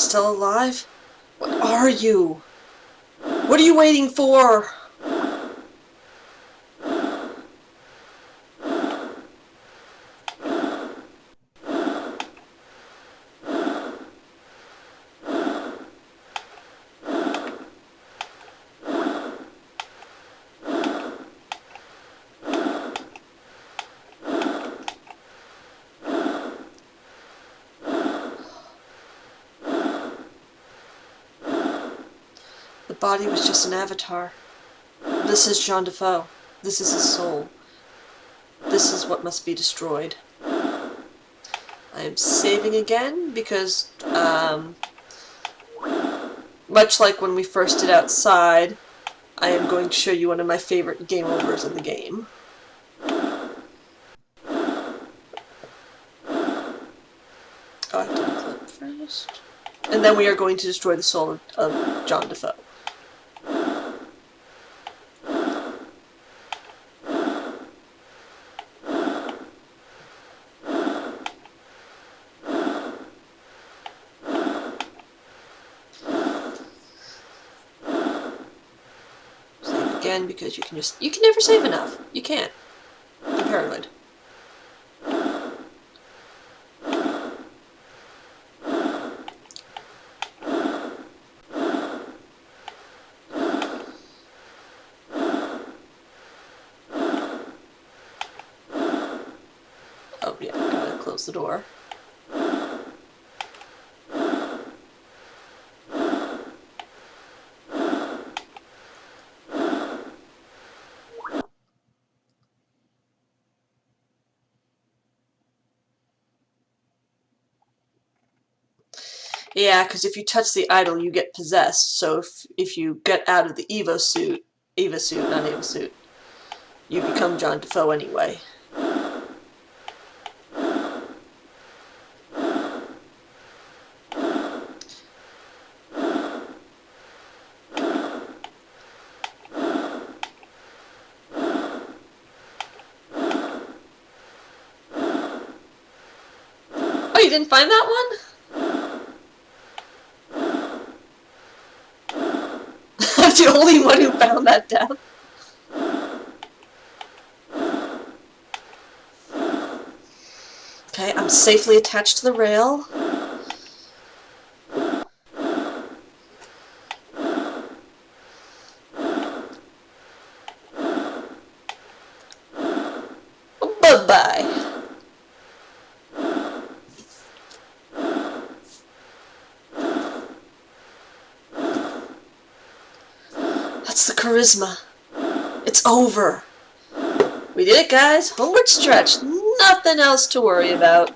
still alive? What are you? What are you waiting for? The body was just an avatar. This is Jean Defoe. This is his soul. This is what must be destroyed. I am saving again because, much like when we first did outside, I am going to show you one of my favorite game overs in the game. Oh, I have to unclip first. And then we are going to destroy the soul of Jean Defoe. Save again because you can never save enough. You can't. I'm paranoid. Oh yeah, gotta close the door. Yeah, because if you touch the idol, you get possessed. So if you get out of the Eva suit, not Eva suit, you become John Defoe anyway. Oh, you didn't find that one? I'm the only one who found that down. Okay, I'm safely attached to the rail. Bye-bye. That's the charisma. It's over. We did it, guys. Homeward stretch. Nothing else to worry about.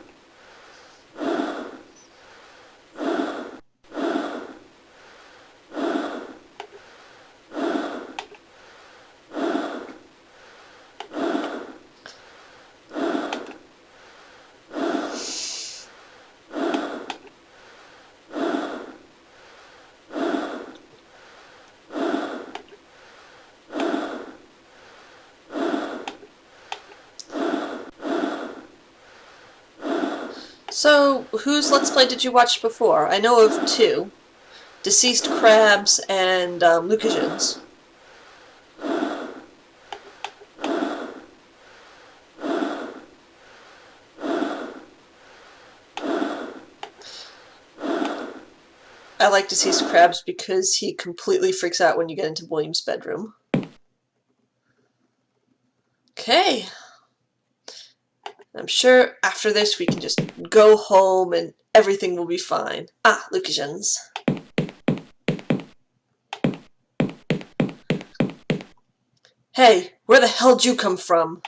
So, whose Let's Play did you watch before? I know of two. Deceased Crabs and Lucagen's. I like Deceased Crabs because he completely freaks out when you get into William's bedroom. Okay. I'm sure after this we can just go home and everything will be fine. Ah, Lucagen's. Hey, where the hell did you come from?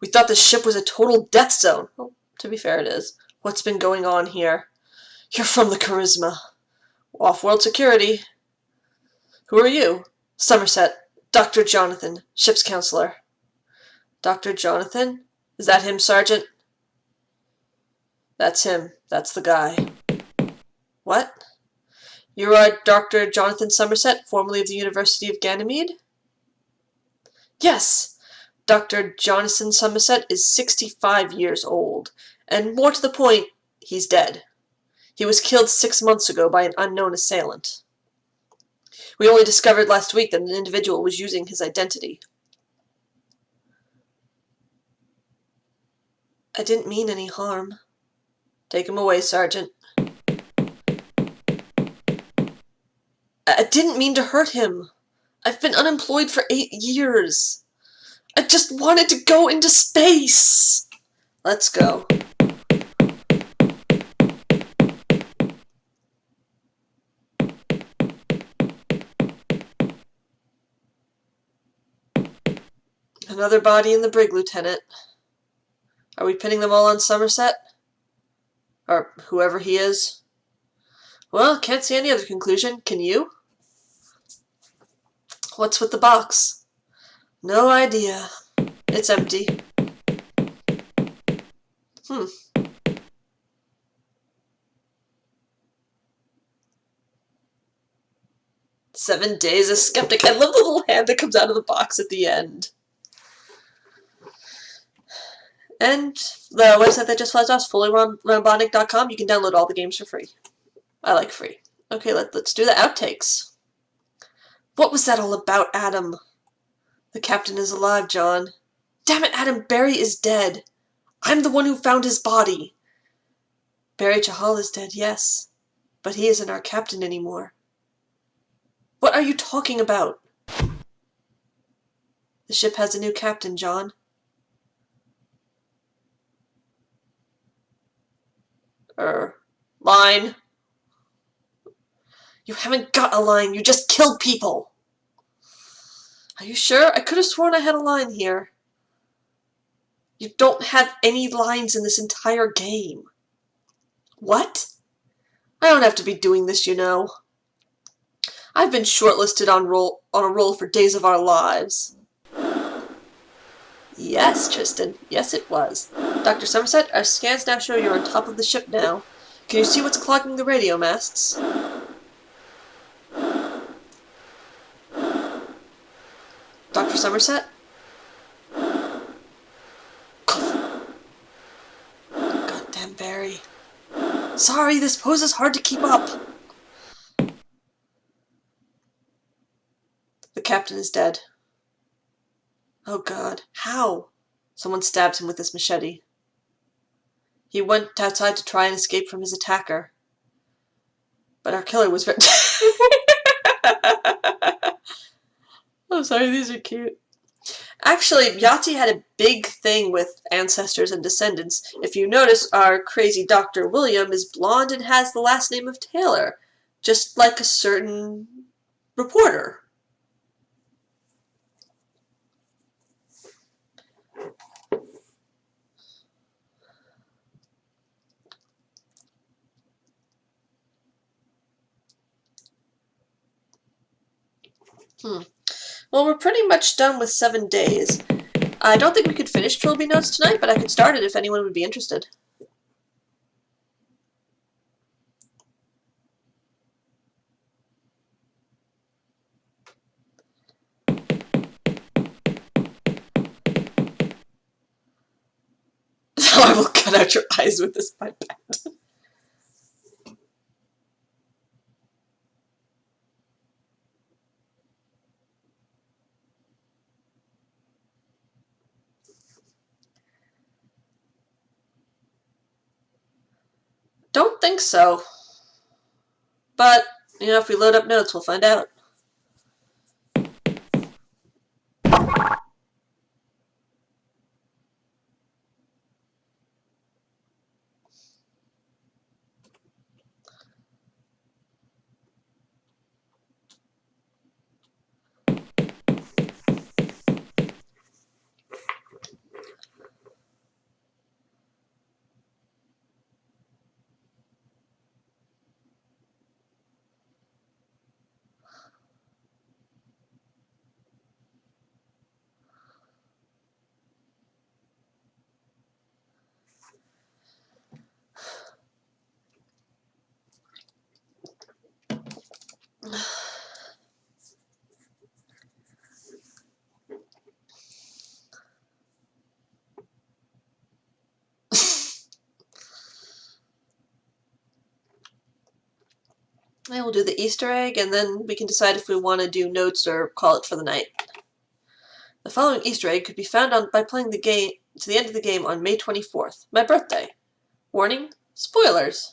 We thought the ship was a total death zone. Well, to be fair, it is. What's been going on here? You're from the Charisma. Off-world security. Who are you? Somerset. Dr. Jonathan, ship's counselor. Dr. Jonathan? Is that him, Sergeant? That's him. That's the guy. What? You are Dr. Jonathan Somerset, formerly of the University of Ganymede? Yes. Dr. Jonathan Somerset is 65 years old, and more to the point, he's dead. He was killed 6 months ago by an unknown assailant. We only discovered last week that an individual was using his identity. I didn't mean any harm. Take him away, Sergeant. I didn't mean to hurt him. I've been unemployed for 8 years. I just wanted to go into space. Let's go. Another body in the brig, Lieutenant. Are we pinning them all on Somerset? Or whoever he is? Well, can't see any other conclusion. Can you? What's with the box? No idea. It's empty. 7 days a skeptic. I love the little hand that comes out of the box at the end. And the website that just flies off is fullyrobotic.com. You can download all the games for free. I like free. Okay, let's do the outtakes. What was that all about, Adam? The captain is alive, John. Damn it, Adam, Barry is dead. I'm the one who found his body. Barry Chahal is dead, yes. But he isn't our captain anymore. What are you talking about? The ship has a new captain, John. Line. You haven't got a line, you just killed people. Are you sure? I could have sworn I had a line here. You don't have any lines in this entire game. What? I don't have to be doing this, you know. I've been shortlisted on a roll for Days of Our Lives. Yes, Tristan. Yes, it was. Dr. Somerset, our scans now show you're on top of the ship now. Can you see what's clogging the radio masts? Dr. Somerset? Goddamn Barry. Sorry, this pose is hard to keep up. The captain is dead. Oh God, how? Someone stabbed him with this machete. He went outside to try and escape from his attacker. But our killer was very... I'm sorry, these are cute. Actually, Yahtzee had a big thing with ancestors and descendants. If you notice, our crazy Dr. William is blonde and has the last name of Taylor, just like a certain reporter. Well, we're pretty much done with 7 days. I don't think we could finish Trilby Notes tonight, but I could start it if anyone would be interested. I will cut out your eyes with this pipette. Don't think so. But, you know, if we load up notes, we'll find out. I will do the Easter egg, and then we can decide if we want to do notes or call it for the night. The following Easter egg could be found by playing the game to the end of the game on May 24th, my birthday. Warning, spoilers.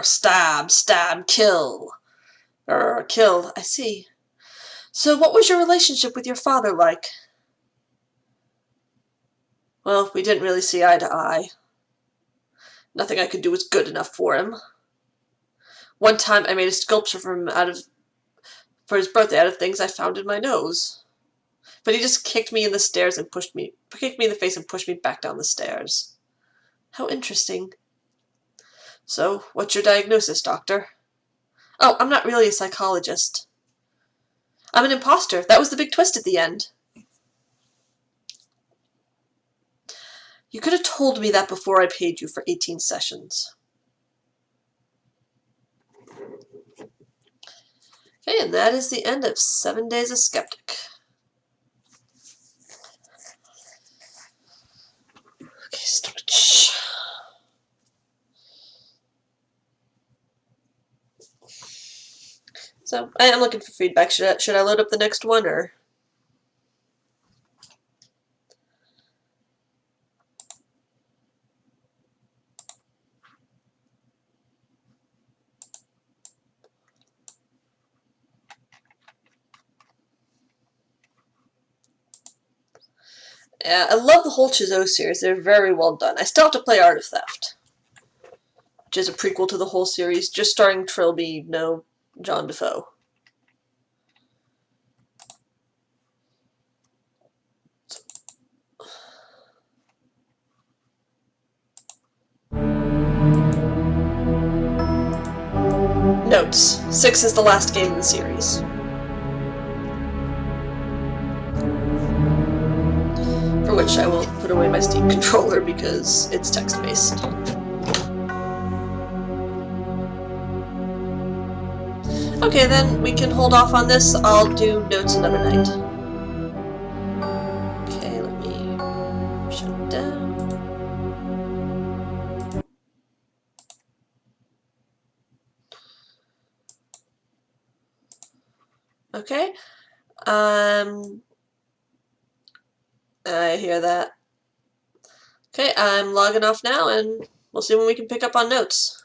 Stab, stab, kill. Kill, I see. So what was your relationship with your father like? Well, we didn't really see eye to eye. Nothing I could do was good enough for him. One time I made a sculpture for him for his birthday out of things I found in my nose. But he just kicked me in the face and pushed me back down the stairs. How interesting. So, what's your diagnosis, doctor? Oh, I'm not really a psychologist. I'm an imposter. That was the big twist at the end. You could have told me that before I paid you for 18 sessions. Okay, and that is the end of 7 Days of Skeptic. Okay, storage. So, I am looking for feedback. Should I load up the next one, or? Yeah, I love the whole Chizo series. They're very well done. I still have to play Art of Theft, which is a prequel to the whole series, just starring Trilby, no John Defoe. Notes. 6 is the last game in the series. For which I will put away my Steam controller because it's text-based. Okay, then we can hold off on this. I'll do notes another night. Okay, let me shut it down. Okay. I hear that. Okay, I'm logging off now, and we'll see when we can pick up on notes.